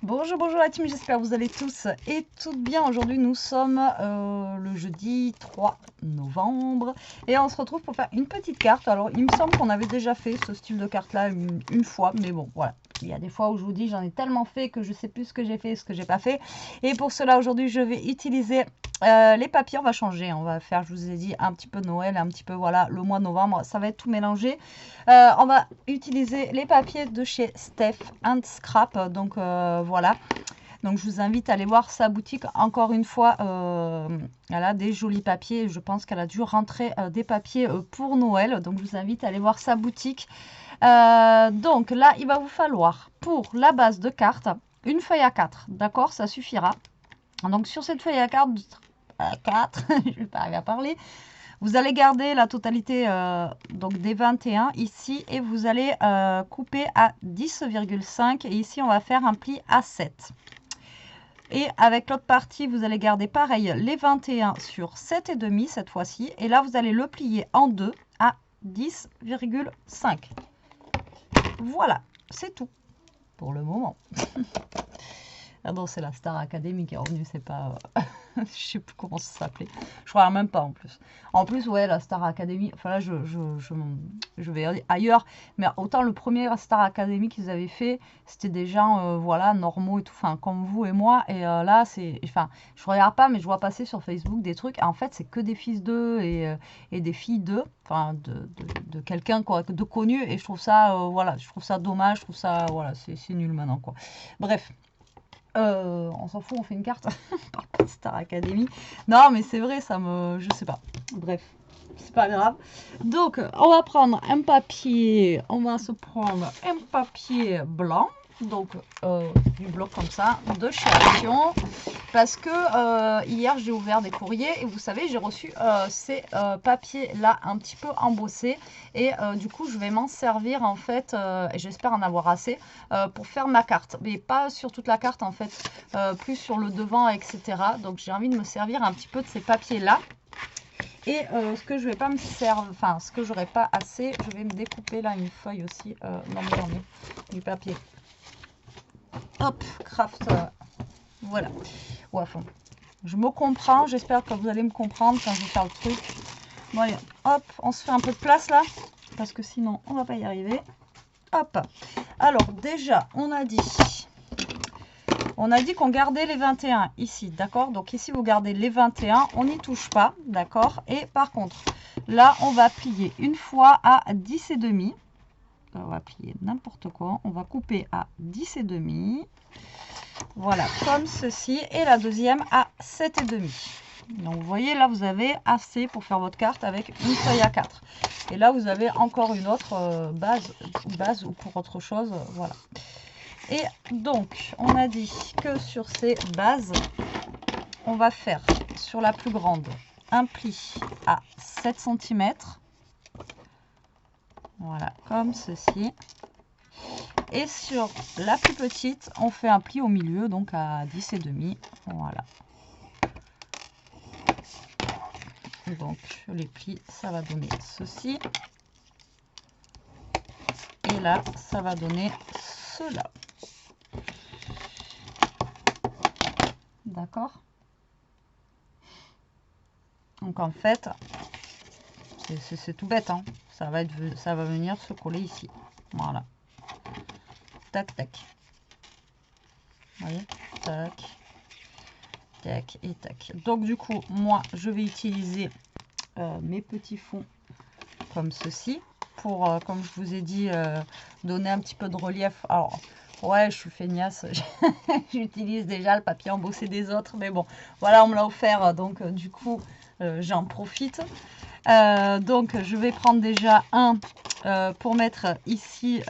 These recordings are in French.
Bonjour, bonjour la team, j'espère que vous allez tous et toutes bien. Aujourd'hui nous sommes le jeudi 3 novembre et on se retrouve pour faire une petite carte. Alors il me semble qu'on avait déjà fait ce style de carte là une fois, mais bon voilà. Il y a des fois où je vous dis j'en ai tellement fait que je sais plus ce que j'ai fait et ce que j'ai pas fait. Et pour cela aujourd'hui je vais utiliser les papiers, on va changer, on va faire, je vous ai dit, un petit peu Noël, un petit peu, voilà, le mois de novembre, ça va être tout mélangé. On va utiliser les papiers de chez Steph and Scrap, donc voilà. Donc je vous invite à aller voir sa boutique, encore une fois, elle a des jolis papiers, je pense qu'elle a dû rentrer des papiers pour Noël, donc je vous invite à aller voir sa boutique. Donc là, il va vous falloir, pour la base de carte, une feuille A4, d'accord, ça suffira. Donc sur cette feuille A4, je vais pas arriver à parler. Vous allez garder la totalité donc des 21 ici et vous allez couper à 10,5 et ici on va faire un pli à 7. Et avec l'autre partie, vous allez garder pareil les 21 sur 7,5 cette fois-ci. Et là, vous allez le plier en deux à 10,5. Voilà, c'est tout pour le moment. Ah non, c'est la Star Academy qui est revenue, c'est pas... je sais plus comment ça s'appelait. Je crois même pas en plus. En plus, ouais, la Star Academy, enfin là, je vais ailleurs. Mais autant le premier Star Academy qu'ils avaient fait, c'était des gens, voilà, normaux et tout, enfin, comme vous et moi. Et là, c'est... Enfin, je regarde pas, mais je vois passer sur Facebook des trucs. En fait, c'est que des fils d'eux et des filles d'eux. Enfin, de quelqu'un de connu. Et je trouve ça, voilà, je trouve ça dommage. Je trouve ça, voilà, c'est nul maintenant, quoi. Bref. On s'en fout, on fait une carte. On parle pas de Star Academy. Non, mais c'est vrai, ça me... Je sais pas. Bref, c'est pas grave. Donc, on va prendre un papier. On va se prendre un papier blanc. Donc, du bloc comme ça, de chez Action. Parce que hier, j'ai ouvert des courriers. Et vous savez, j'ai reçu ces papiers-là un petit peu embossés. Et du coup, je vais m'en servir en fait. Et j'espère en avoir assez. Pour faire ma carte, mais pas sur toute la carte en fait, plus sur le devant, etc. Donc j'ai envie de me servir un petit peu de ces papiers là. Et ce que je vais pas me servir, enfin ce que j'aurai pas assez, je vais me découper là une feuille aussi. Non mais j'en ai du papier. Hop, craft, voilà. Ouais, enfin, je me comprends, j'espère que vous allez me comprendre quand je vais faire le truc. Bon allez, hop, on se fait un peu de place là, parce que sinon on va pas y arriver. Hop. Alors déjà, on a dit qu'on gardait les 21 ici, d'accord? Donc ici, vous gardez les 21, on n'y touche pas, d'accord? Et par contre, là, on va plier une fois à 10,5. On va plier n'importe quoi. On va couper à 10,5. Voilà, comme ceci. Et la deuxième à 7,5. Donc, vous voyez, là, vous avez assez pour faire votre carte avec une feuille à 4. Et là, vous avez encore une autre base ou pour autre chose, voilà. Et donc, on a dit que sur ces bases, on va faire sur la plus grande un pli à 7 cm. Voilà, comme ceci. Et sur la plus petite, on fait un pli au milieu, donc à 10,5. Voilà. Donc, les plis, ça va donner ceci. Et là, ça va donner cela. D'accord? Donc en fait, c'est tout bête, hein. Ça va venir se coller ici. Voilà. Tac, tac. Vous voyez? Tac, tac et tac. Donc du coup, moi, je vais utiliser mes petits fonds comme ceci pour, comme je vous ai dit, donner un petit peu de relief. Alors, ouais, je suis feignasse. J'utilise déjà le papier embossé des autres. Mais bon, voilà, on me l'a offert. Donc, du coup, j'en profite. Donc, je vais prendre déjà un pour mettre ici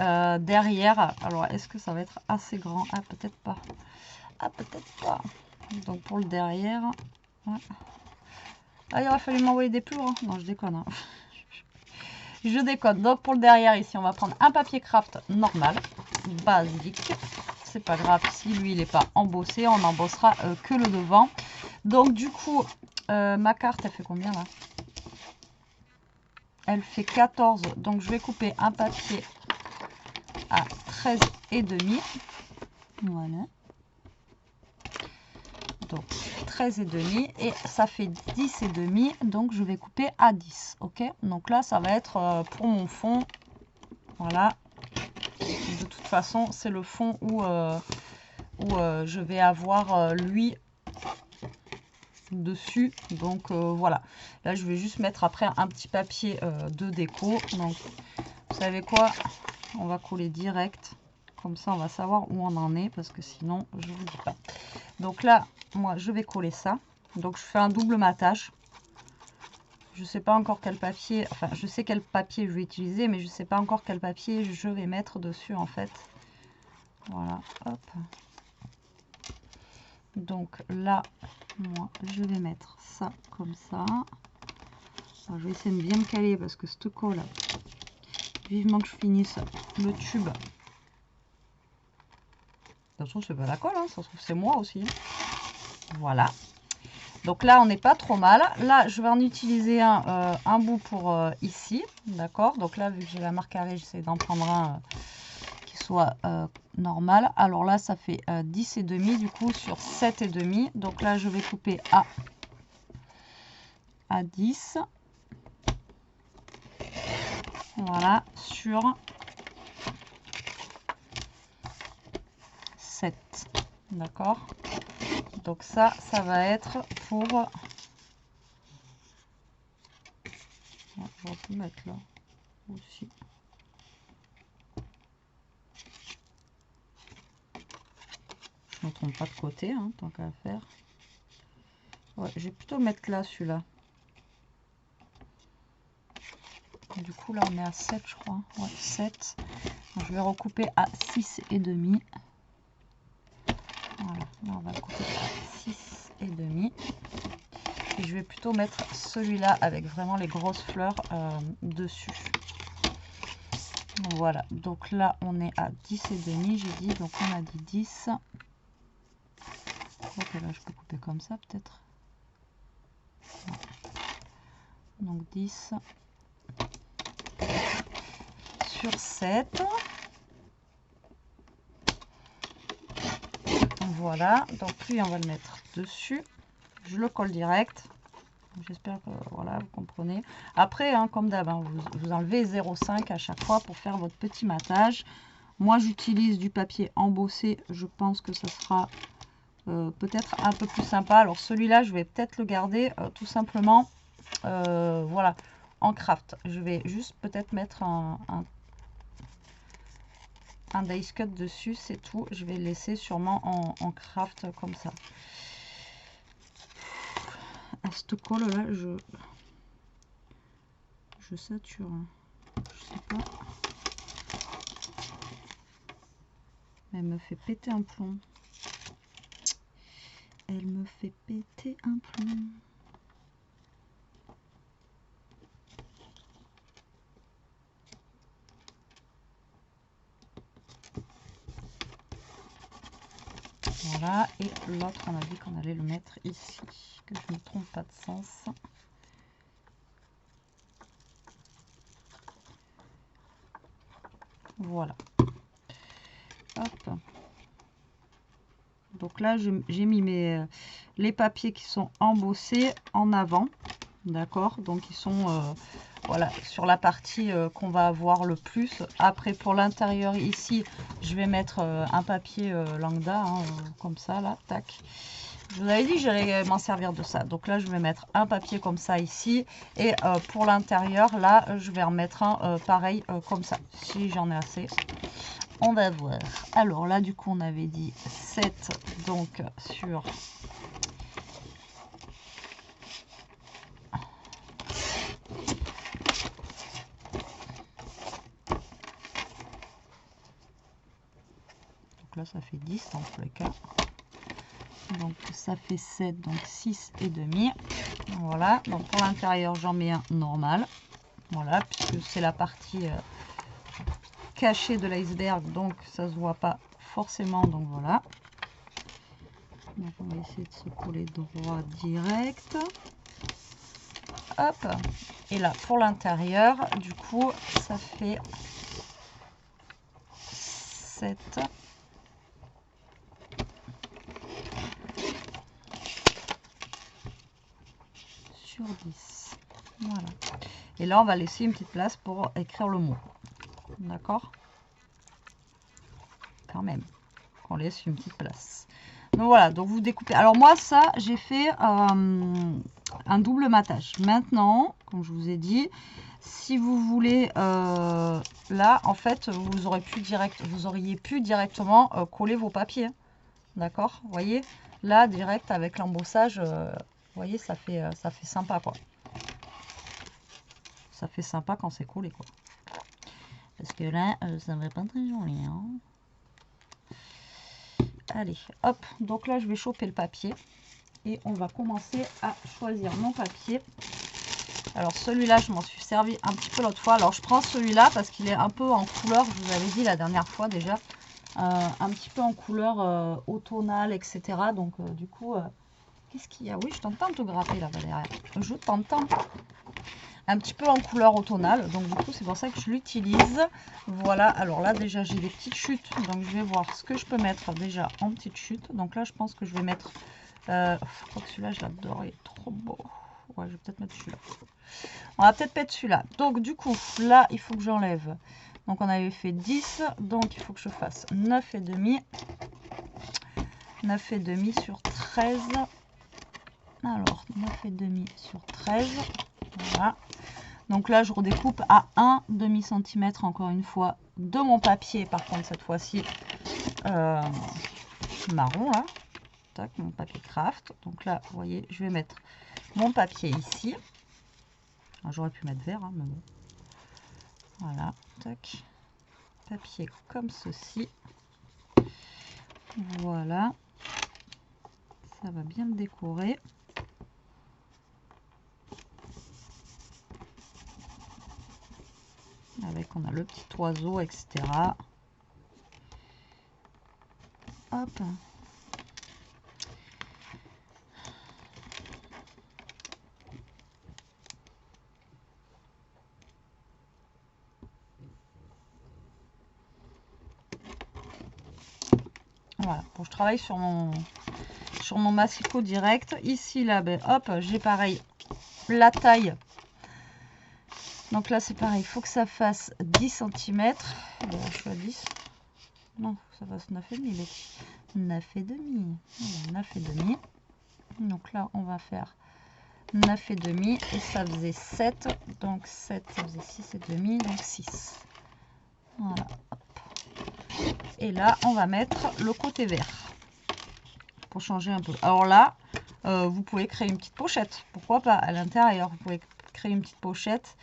derrière. Alors, est-ce que ça va être assez grand? Ah, peut-être pas. Ah, peut-être pas. Donc, pour le derrière. Ouais. Ah, il aurait fallu m'envoyer des plus grands. Non, je déconne. Hein. Je déconne. Donc, pour le derrière, ici, on va prendre un papier craft normal, basique. C'est pas grave si lui, il n'est pas embossé. On n'embossera que le devant. Donc, du coup, ma carte, elle fait combien là? Elle fait 14. Donc, je vais couper un papier à 13,5. Voilà. Donc 13,5 et ça fait 10,5. Donc je vais couper à 10. Ok, donc là ça va être pour mon fond. Voilà. De toute façon, c'est le fond où je vais avoir lui dessus. Donc voilà. Là, je vais juste mettre après un petit papier de déco. Donc, vous savez quoi? On va coller direct. Comme ça, on va savoir où on en est. Parce que sinon, je vous dis pas. Donc là, moi, je vais coller ça. Donc, je fais un double matage. Je sais pas encore quel papier, enfin je sais quel papier je vais utiliser, mais je sais pas encore quel papier je vais mettre dessus en fait. Voilà, hop. Donc là, moi, je vais mettre ça comme ça. Alors, je vais essayer de bien me caler parce que cette colle, vivement que je finisse le tube. De toute façon, c'est pas la colle, hein, ça se trouve c'est moi aussi. Voilà. Donc là, on n'est pas trop mal. Là, je vais en utiliser un bout pour ici. D'accord. Donc là, vu que j'ai la marque carrée, j'essaie d'en prendre un qui soit normal. Alors là, ça fait 10,5 du coup sur 7,5. Donc là, je vais couper à 10. Voilà, sur 7. D'accord. Donc ça va être pour... Je vais tout mettre là aussi. Je ne me trompe pas de côté, hein, tant qu'à faire. Ouais, je vais plutôt mettre là celui-là. Du coup, là, on est à 7, je crois. Ouais, 7. Donc, je vais recouper à 6,5. Voilà, là, on va couper à 6,5. Et je vais plutôt mettre celui-là avec vraiment les grosses fleurs dessus. Voilà, donc là, on est à 10,5, j'ai dit. Donc, on a dit 10. Ok, là, je peux couper comme ça, peut-être. Donc, 10 sur 7. Voilà, donc lui, on va le mettre dessus. Je le colle direct. J'espère que voilà, vous comprenez. Après, hein, comme d'hab, hein, vous enlevez 0,5 à chaque fois pour faire votre petit matage. Moi, j'utilise du papier embossé. Je pense que ça sera peut-être un peu plus sympa. Alors, celui-là, je vais peut-être le garder tout simplement voilà, en craft. Je vais juste peut-être mettre un dice cut dessus, c'est tout. Je vais le laisser sûrement en craft comme ça. À cette colle là, je sature. Je sais pas. Elle me fait péter un plomb. Elle me fait péter un plomb. Voilà, et l'autre, on a dit qu'on allait le mettre ici, que je ne me trompe pas de sens. Voilà. Hop. Donc là, j'ai mis les papiers qui sont embossés en avant. D'accord, donc ils sont voilà, sur la partie qu'on va avoir le plus. Après, pour l'intérieur ici, je vais mettre un papier lambda, hein, comme ça, là, tac. Je vous avais dit que j'allais m'en servir de ça. Donc là, je vais mettre un papier comme ça ici. Et pour l'intérieur, là, je vais en mettre un pareil comme ça, si j'en ai assez. On va voir. Alors là, du coup, on avait dit 7, donc sur... Donc là, ça fait 10 dans tous les cas. Donc ça fait 7, donc 6,5. Voilà, donc pour l'intérieur, j'en mets un normal. Voilà, puisque c'est la partie cachée de l'iceberg, donc ça se voit pas forcément. Donc voilà. Donc on va essayer de se coller droit direct. Hop. Et là, pour l'intérieur, du coup, ça fait 7. 10. Voilà. Et là, on va laisser une petite place pour écrire le mot. D'accord? Quand même. On laisse une petite place. Donc voilà, donc vous découpez. Alors moi, ça, j'ai fait un double matage. Maintenant, comme je vous ai dit, si vous voulez, là, en fait, vous auriez pu directement coller vos papiers. D'accord? Vous voyez? Là, direct, avec l'embossage, vous voyez, ça fait sympa, quoi. Ça fait sympa quand c'est collé, quoi. Parce que là, ça ne va pas très joli, hein. Allez, hop. Donc là, je vais choper le papier. Et on va commencer à choisir mon papier. Alors celui-là, je m'en suis servi un petit peu l'autre fois. Alors je prends celui-là parce qu'il est un peu en couleur, je vous avais dit la dernière fois déjà. Un petit peu en couleur automnale, etc. Donc du coup, qu'est-ce qu'il y a? Oui, je t'entends te gratter là-bas derrière. Je t'entends. Un petit peu en couleur automnale. Donc du coup, c'est pour ça que je l'utilise. Voilà, alors là déjà, j'ai des petites chutes. Donc je vais voir ce que je peux mettre déjà en petites chutes. Donc là, je pense que je vais mettre... je crois que celui-là, je l'adore, il est trop beau. Ouais, je vais peut-être mettre celui-là. On va peut-être mettre celui-là. Donc, du coup, là, il faut que j'enlève. Donc, on avait fait 10. Donc, il faut que je fasse 9,5. 9,5 sur 13. Alors, 9,5 sur 13. Voilà. Donc là, je redécoupe à 1 demi-centimètre, encore une fois, de mon papier. Par contre, cette fois-ci, marron, là. Tac, mon papier craft. Donc là, vous voyez, je vais mettre mon papier ici. J'aurais pu mettre vert, hein, mais bon. Voilà, tac. Papier comme ceci. Voilà. Ça va bien le décorer. Avec, on a le petit oiseau, etc. Hop. Voilà, bon, je travaille sur mon massicot direct. Ici, là, ben, hop, j'ai pareil la taille. Donc là, c'est pareil, il faut que ça fasse 10 cm. Bon, je suis à 10. Non, ça fasse 9,5. 9,5. Voilà, 9,5. Donc là, on va faire 9,5 et ça faisait 7. Donc 7, ça faisait 6,5, donc 6. Voilà. Et là, on va mettre le côté vert pour changer un peu. Alors là, vous pouvez créer une petite pochette. Pourquoi pas à l'intérieur. Vous pouvez créer une petite pochette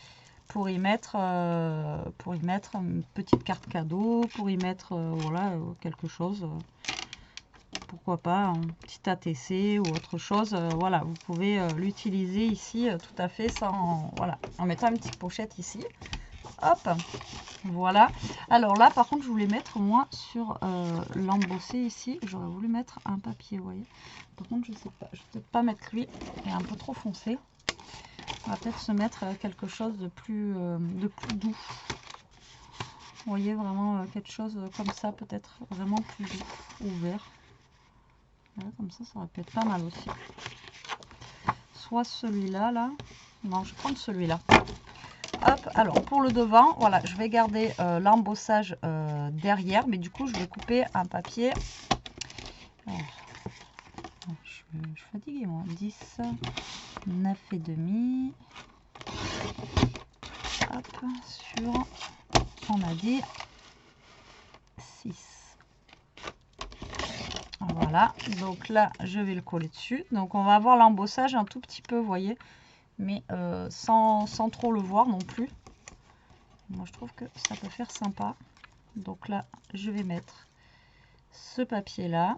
pour y mettre une petite carte cadeau, pour y mettre voilà, quelque chose. Pourquoi pas un petit ATC ou autre chose. Voilà, vous pouvez l'utiliser ici tout à fait sans, voilà, en mettant une petite pochette ici. Hop, voilà. Alors là, par contre, je voulais mettre moi sur l'embossé ici. J'aurais voulu mettre un papier, vous voyez. Par contre, je sais pas. Je vais peut-être pas mettre lui. Il est un peu trop foncé. On va peut-être se mettre quelque chose de plus doux. Vous voyez, vraiment quelque chose comme ça, peut-être vraiment plus doux, ouvert. Voilà, comme ça aurait pu être pas mal aussi. Soit celui-là, là. Non, je vais prendre celui-là. Hop, alors pour le devant, voilà, je vais garder l'embossage derrière, mais du coup, je vais couper un papier. Alors, je suis fatiguée, moi. 10, 9,5. Hop, sur, on a dit 6. Voilà, donc là, je vais le coller dessus. Donc, on va avoir l'embossage un tout petit peu, vous voyez, mais sans trop le voir non plus. Moi, je trouve que ça peut faire sympa. Donc là, je vais mettre ce papier-là.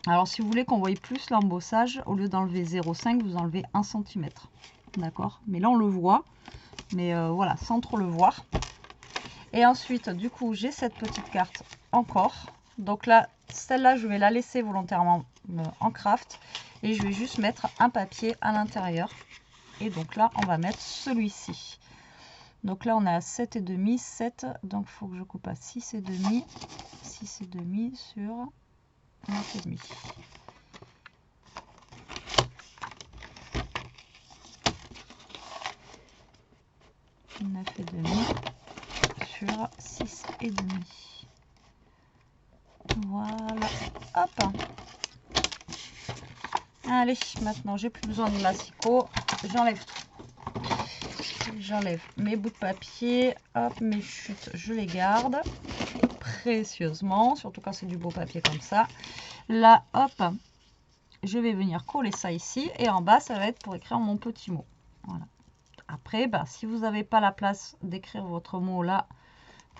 Alors, si vous voulez qu'on voie plus l'embossage, au lieu d'enlever 0,5, vous enlevez 1 cm. D'accord? Mais là, on le voit. Mais voilà, sans trop le voir. Et ensuite, du coup, j'ai cette petite carte encore. Donc là, celle-là, je vais la laisser volontairement en craft. Et je vais juste mettre un papier à l'intérieur. Et donc là, on va mettre celui-ci. Donc là, on est à 7,5, 7. Donc, il faut que je coupe à 6,5. 6,5 sur 9,5. 9,5 sur 6,5. Voilà, hop. Allez, maintenant j'ai plus besoin de massicot, j'enlève tout. J'enlève mes bouts de papier, hop, mes chutes, je les garde précieusement, surtout quand c'est du beau papier comme ça. Là, hop, je vais venir coller ça ici et en bas, ça va être pour écrire mon petit mot. Voilà. Après, bah, si vous n'avez pas la place d'écrire votre mot là,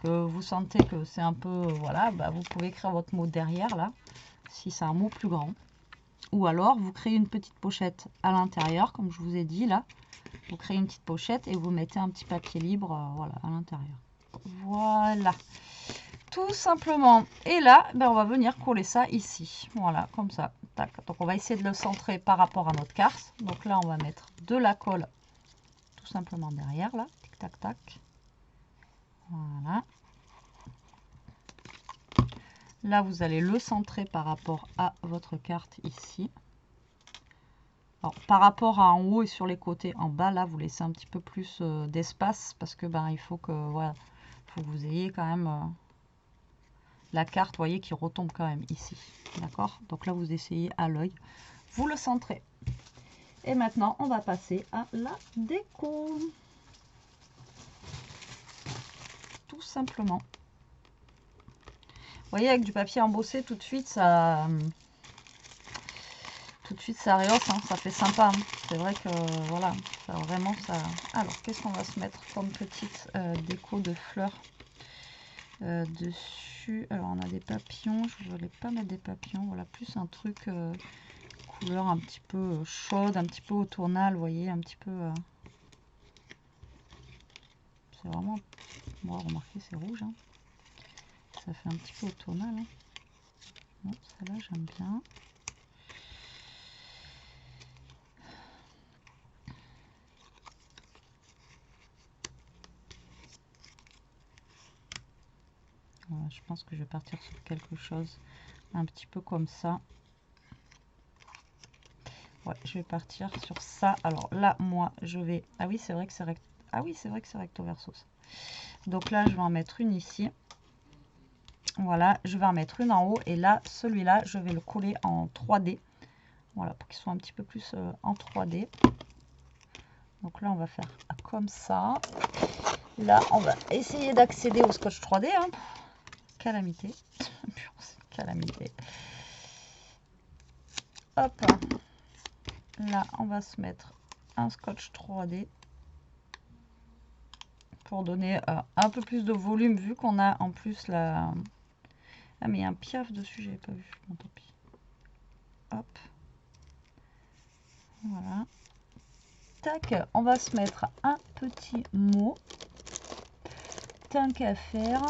que vous sentez que c'est un peu, voilà, bah, vous pouvez écrire votre mot derrière là, si c'est un mot plus grand. Ou alors, vous créez une petite pochette à l'intérieur, comme je vous ai dit là. Vous créez une petite pochette et vous mettez un petit papier libre, voilà, à l'intérieur. Voilà, tout simplement. Et là, ben, on va venir coller ça ici. Voilà, comme ça. Tac. Donc, on va essayer de le centrer par rapport à notre carte. Donc là, on va mettre de la colle tout simplement derrière, là. Tic, tac, tac. Voilà. Là, vous allez le centrer par rapport à votre carte ici. Alors, par rapport à en haut et sur les côtés, en bas, là, vous laissez un petit peu plus d'espace parce que ben, il faut que, voilà, faut que vous ayez quand même la carte, voyez, qui retombe quand même ici. D'accord? Donc là, vous essayez à l'œil. Vous le centrez. Et maintenant, on va passer à la déco. Tout simplement. Vous voyez, avec du papier embossé, tout de suite, ça rehausse, hein, ça fait sympa. Hein. C'est vrai que, voilà, ça, vraiment, ça... Alors, qu'est-ce qu'on va se mettre comme petite déco de fleurs dessus? Alors, on a des papillons. Je ne voulais pas mettre des papillons. Voilà, plus un truc couleur un petit peu chaude, un petit peu automnale, vous voyez, un petit peu... c'est vraiment... Bon, remarquez, c'est rouge. Hein. Ça fait un petit peu automnal. Hein. Bon, celle-là, j'aime bien. Voilà, je pense que je vais partir sur quelque chose un petit peu comme ça. Ouais, je vais partir sur ça. Alors là, moi, je vais... Ah oui, c'est vrai que c'est recto. Ah oui, c'est vrai que c'est recto verso. Donc là, je vais en mettre une ici. Voilà, je vais en mettre une en haut. Et là, celui-là, je vais le coller en 3D. Voilà, pour qu'il soit un petit peu plus en 3D. Donc là, on va faire comme ça. Là, on va essayer d'accéder au scotch 3D. Hein. Calamité. Calamité. Hop. Là, on va se mettre un scotch 3D pour donner un peu plus de volume vu qu'on a en plus la... Ah, mais il y a un piaf dessus, j'avais pas vu. Bon, tant pis. Hop. Voilà. Tac, on va se mettre un petit mot. Tant qu'à faire.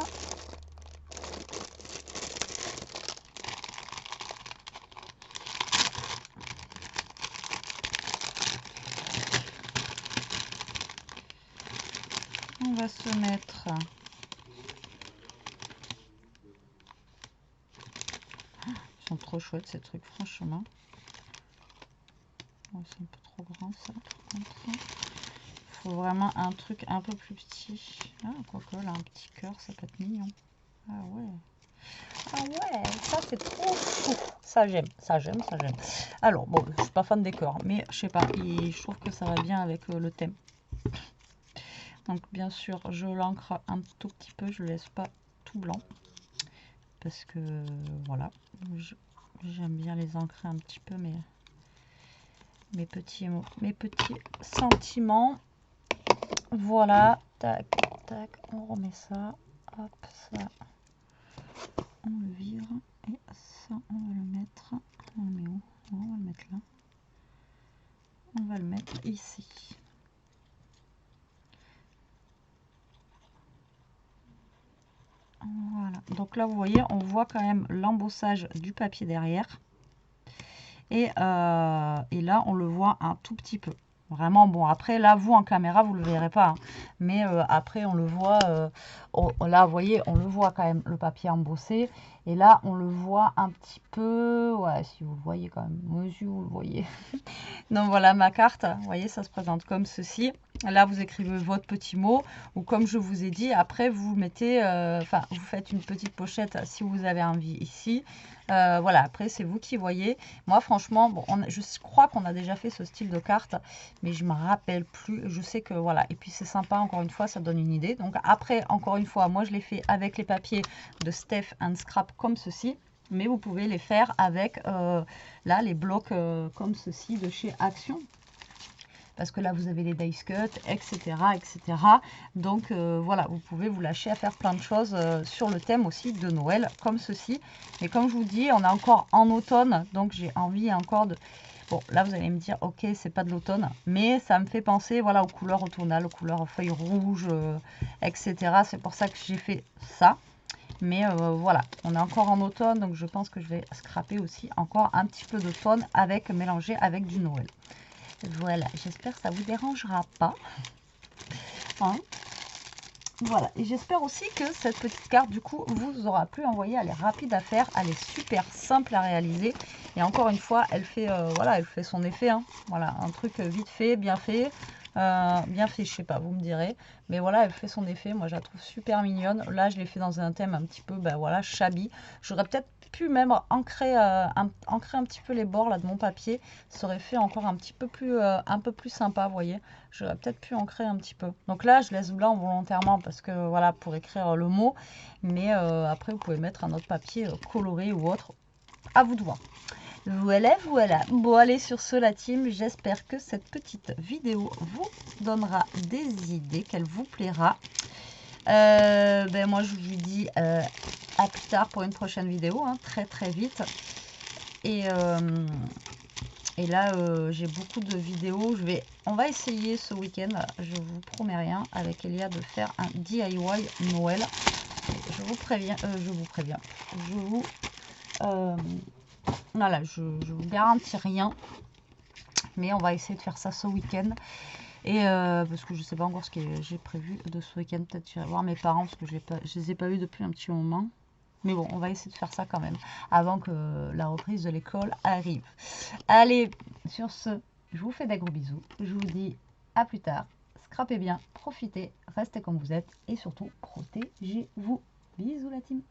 On va se mettre... Ils sont trop chouettes ces trucs, franchement. Oh, c'est un peu trop grand ça. Il faut vraiment un truc un peu plus petit. Ah, quoique là, un petit cœur, ça peut être mignon. Ah ouais. Ah ouais, ça c'est trop chou. Ça j'aime, ça j'aime, ça j'aime. Alors, bon, je suis pas fan des cœurs, mais je sais pas, je trouve que ça va bien avec le thème. Donc bien sûr, je l'encre un tout petit peu, je ne laisse pas tout blanc. Parce que, voilà, j'aime bien les ancrer un petit peu, mes petits sentiments. Voilà, tac, tac, on remet ça, hop, ça, on le vire, et ça, on va le mettre, on le met où? On va le mettre là. On va le mettre ici. Voilà, donc là vous voyez, on voit quand même l'embossage du papier derrière. Et là, on le voit un tout petit peu. Vraiment, bon, après, là, vous, en caméra, vous ne le verrez pas. Hein. Mais après, on le voit, là, vous voyez, on le voit quand même, le papier embossé. Et là, on le voit un petit peu, ouais, si vous le voyez quand même, moi, si vous le voyez. Donc, voilà ma carte. Vous voyez, ça se présente comme ceci. Là, vous écrivez votre petit mot ou comme je vous ai dit, après, vous mettez, enfin, vous faites une petite pochette si vous avez envie ici. Voilà, après, c'est vous qui voyez. Moi, franchement, bon, je crois qu'on a déjà fait ce style de carte, mais je ne me rappelle plus. Je sais que, voilà, et puis c'est sympa, encore une fois, ça donne une idée. Donc après, encore une fois, moi, je l'ai fait avec les papiers de Steph and Scrap comme ceci. Mais vous pouvez les faire avec, là, les blocs comme ceci de chez Action. Parce que là, vous avez les dice cut, etc. etc. Donc, voilà, vous pouvez vous lâcher à faire plein de choses sur le thème aussi de Noël, comme ceci. Mais comme je vous dis, on est encore en automne, donc j'ai envie encore de... Bon, là, vous allez me dire, ok, c'est pas de l'automne, mais ça me fait penser, voilà, aux couleurs automnales, aux couleurs feuilles rouges, etc. C'est pour ça que j'ai fait ça. Mais voilà, on est encore en automne, donc je pense que je vais scraper aussi encore un petit peu d'automne avec mélangé avec du Noël. Voilà, j'espère que ça ne vous dérangera pas. Hein, voilà, et j'espère aussi que cette petite carte, du coup, vous aura plu. Envoyer, elle est rapide à faire, elle est super simple à réaliser. Et encore une fois, elle fait, voilà, elle fait son effet. Hein. Voilà, un truc vite fait, bien fait. Je sais pas, vous me direz. Mais voilà, elle fait son effet. Moi, je la trouve super mignonne. Là, je l'ai fait dans un thème un petit peu, ben voilà, shabby. J'aurais peut-être pu même ancrer un petit peu les bords là de mon papier. Ça aurait fait encore un peu plus sympa, vous voyez. J'aurais peut-être pu ancrer un petit peu. Donc là, je laisse blanc volontairement parce que voilà, pour écrire le mot. Mais après, vous pouvez mettre un autre papier coloré ou autre. À vous de voir. Voilà, voilà. Bon, allez, sur ce, la team, j'espère que cette petite vidéo vous donnera des idées, qu'elle vous plaira. Ben, moi, je vous dis à plus tard pour une prochaine vidéo, hein, très très vite. Et là, j'ai beaucoup de vidéos. On va essayer ce week-end, je vous promets rien, avec Elia de faire un DIY Noël. Je vous préviens, voilà, je vous garantis rien, mais on va essayer de faire ça ce week-end. Et parce que je sais pas encore ce que j'ai prévu de ce week-end. Peut-être j'irai voir mes parents parce que je les ai pas vus depuis un petit moment. Mais bon, on va essayer de faire ça quand même avant que la reprise de l'école arrive. Allez, sur ce, je vous fais des gros bisous. Je vous dis à plus tard. Scrapez bien, profitez, restez comme vous êtes et surtout, protégez-vous. Bisous la team.